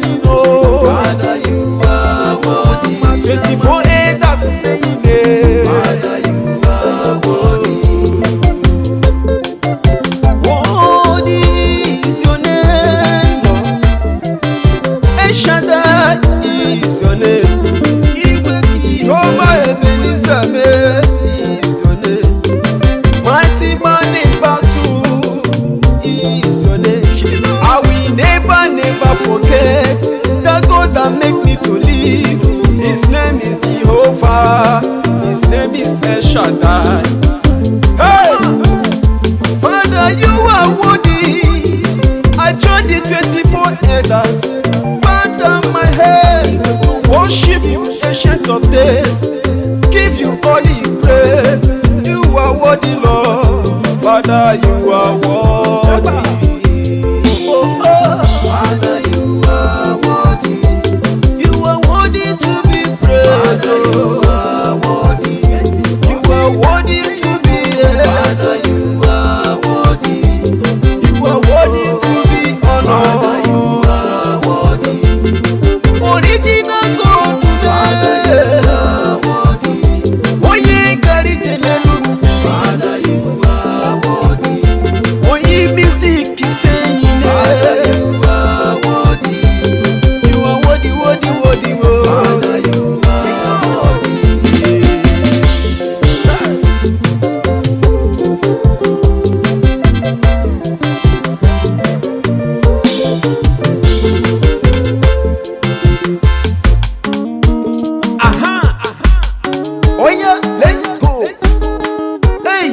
saying, oh, Father, you are worthy. 24 elders saying, Father, you are worthy. Worthy is your name, El Shaddai is your name. Jehovah Ebenezer is your name. Mighty man in battle is your name. I will never, never forget the God that make me to live. His name is Jehovah. His name is El Shaddai. Hey, Father, you are worthy. I join the 24 elders, bow down my head, worship you, Ancient of Days, give you all the praise. You are worthy, Lord. Father, you are worthy. Oh, Father, you are worthy. You are worthy to be praised. Father, you are worthy. You are worthy to be praised. Father, you are worthy. You are worthy to be honored. Father, you are worthy. Original God, Father, you are worthy. Onye carry Jenelu, Father, you are worthy. Onye music is saying, Father, you are worthy. You are worthy, worthy, worthy, Father, you are worthy. Onye, let's go. Hey,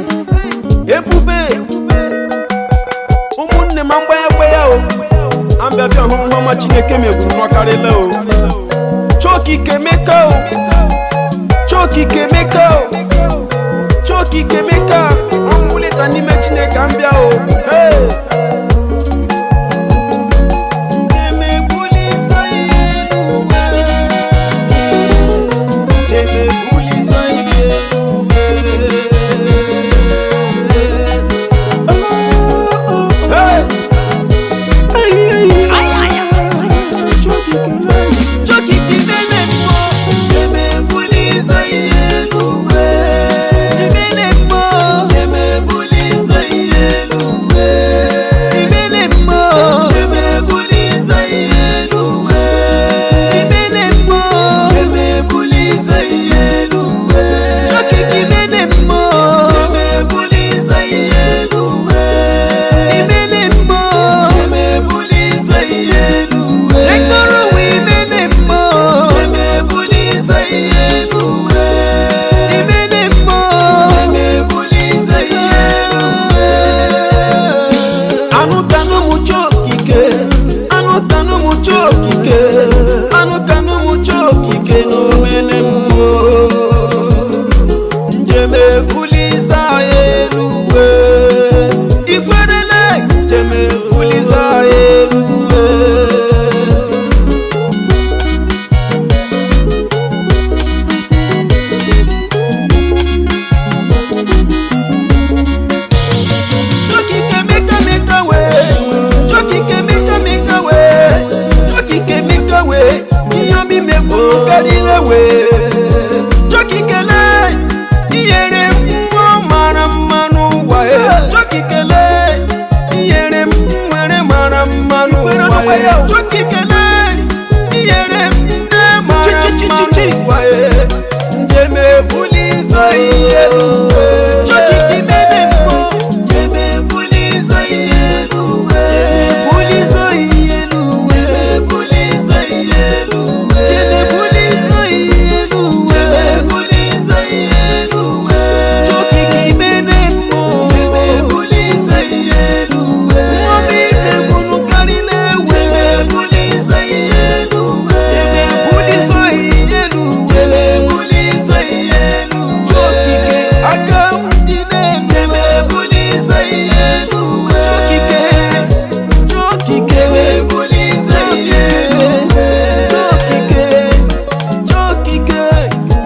ebube. Umunne mangba ya o. Ambia bia ho ma Chineke mebu no karele o. Choki kemeka o. Choki kemeka o. Choki kemeka. Ambule tani me Chineke ambia o. Hey.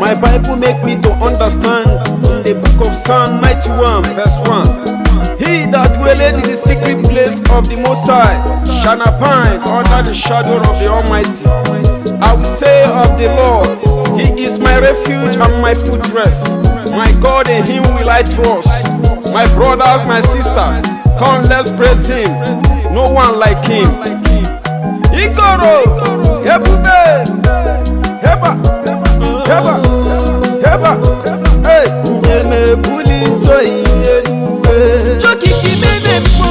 My Bible make me to understand in the book of Psalm 91 verse 1. He that dwelleth in the secret place of the Most High shall abide under the shadow of the Almighty. I will say of the Lord, He is my refuge and my fortress. My God, in Him will I trust. My brothers, my sisters, come let's praise Him. No one like Him. Ikoro, Ebube, Heba, Heba, Heba, hey, Onyeme buli so iye. Choki kimeme mo,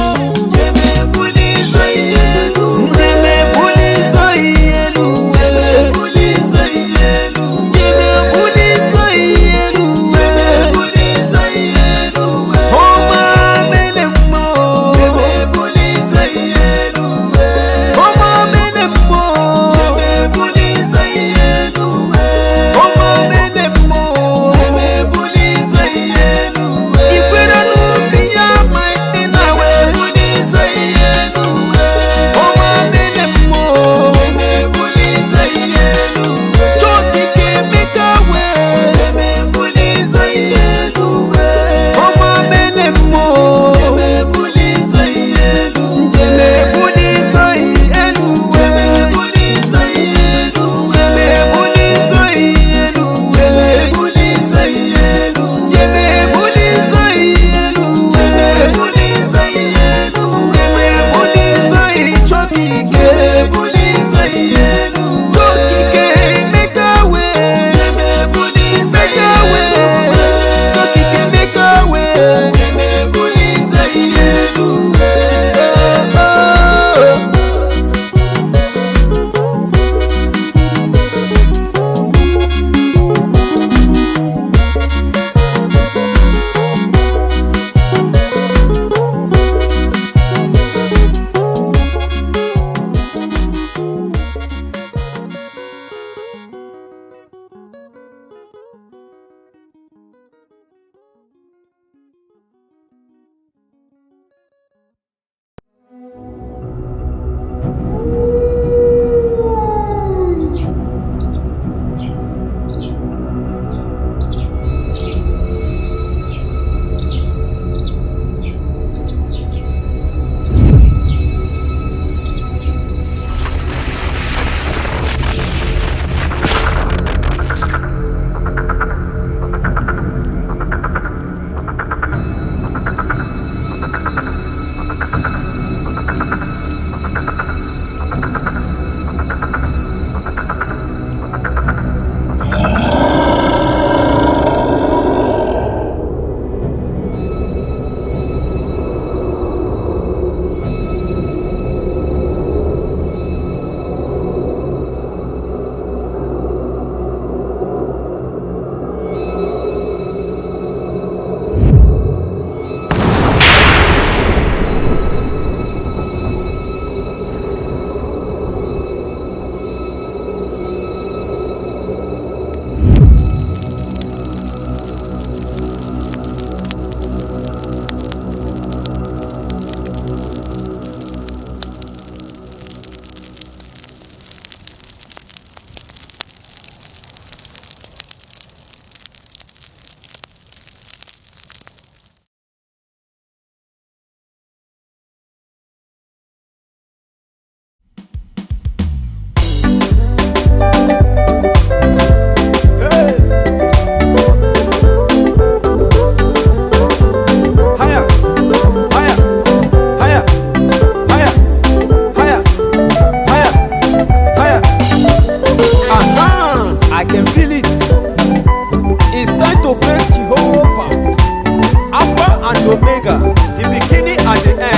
Onyeme buli so iye. Onyeme buli so iye. Onyeme buli so iye. Onyeme buli so iye. Onyeme buli so iye. Oma mene mo, Onyeme buli so iye. Oma mene mo, Onyeme buli so iye. Oma mene mo, Onyeme buli so iye. Ikwera nubiya maina we buli so iye. Oma mene mo, Onyeme buli so iye. Choti ke meka we, Onyeme buli so iye. Oma mene mo, Onyeme buli so iye. Onyeme buli so iye. Onyeme buli so iye. Onyeme buli so iye. Onyeme buli so iye. Onyeme buli so iye. Onyeme buli so iye. Onyeme buli so iye. Choki ke buli so iye. Choki ke meka we, Onyeme buli so iye. Choki ke meka we, Onyeme buli so iye. Omega, the beginning and the end.